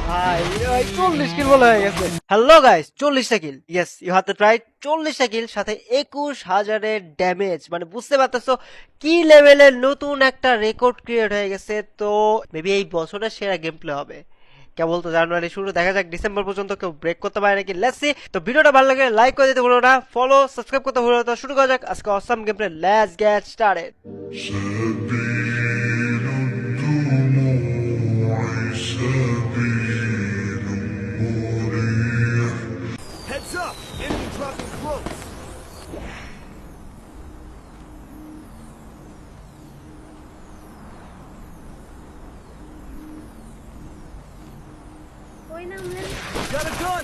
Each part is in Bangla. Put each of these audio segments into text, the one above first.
ভাই ভাই 40 কিল বলা হয়ে গেছে। হ্যালো গাইস, 40টা kill, yes you have the right. 40টা কিল সাথে 21,000-এর ড্যামেজ, মানে বুঝতে পারতেছো কি লেভেলের নতুন একটা রেকর্ড ক্রিয়েট হয়ে গেছে। তো মেবি এই বছরের সেরা গেম প্লে হবে। কেবল তো জানুয়ারি শুরু, দেখা যাক ডিসেম্বর পর্যন্ত কেউ ব্রেক করতে পারে নাকি। Let's see. তো ভিডিওটা ভালো লাগে লাইক করে দিতে ভুলো না, ফলো সাবস্ক্রাইব করতে ভুলো না। তো শুরু করা যাক আজকে awesome gameplay. Let's get started. سبيل الدموع سبيل مريح. Heads up! Enemy dropping close! ওই নামলেন Got a gun!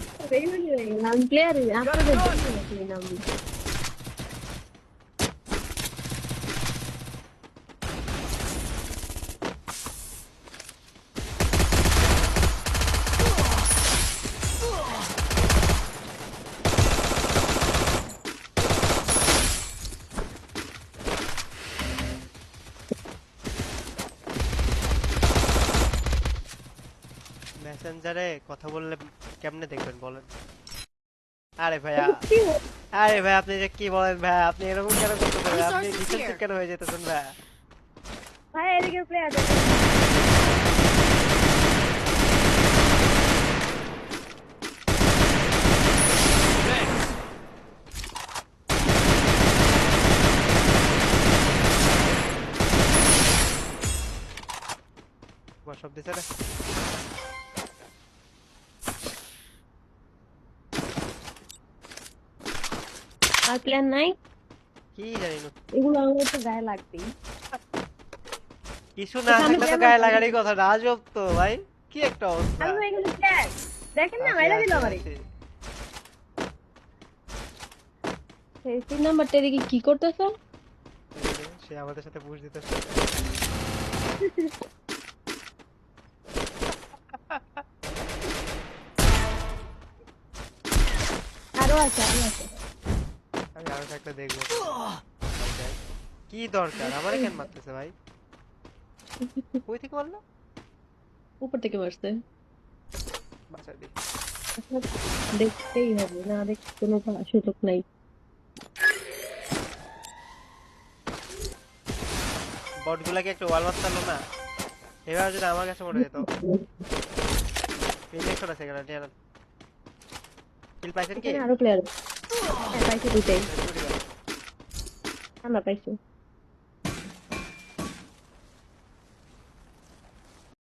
নাম প্লেয়ার আপনাদের gun! ওই নাম মেসেঞ্জারে কথা বললে কেমনে দেখবেন বলেন? আরে ভাইয়া, আরে ভাই আপনি যে কি বলেন ভাই, আপনি এরকম কেন করতেছেন? আপনি ডিফেন্সিভ কেন হয়ে যেতেছেন ভাই? ভাই এদিকে প্লেয়ার তোমার সব দিছে না? আর প্লেয়ার নাই, কি জানি না, এগুলো আমার তো গায়ে লাগবেই। কিছু না থাকলে তো গায়ে লাগারই কথা না। আজব তো ভাই, কি একটা অবস্থা। আমি ভাই এগুলো প্লেয়ার দেখেন না, মাইরা দিল আমারে। এই তিন নাম্বারটা এদিকে কি করতেছো? সে আমাদের সাথে পুশ দিতেছে। আরো আছে আরো আছে। আমি আরো একটা দেখবো। কি দরকার আমারে কেন মারতেছে ভাই? কই থেকে মারলো? উপর থেকে মারছে। বাঁচা দি। দেখতেই হবে, না দেখতে কোনো সুযোগ নাই। বটগুলাকে একটু ওয়াল মারতালো না, এবার যদি আমার কাছে মনে যেত। ইলেকশন আছে এখানে, নিয়ে নেন। কিল পাইছেন কি? এখানে আরো প্লেয়ার। হ্যাঁ পাইছি দুইটাই, আমরা পাইছি।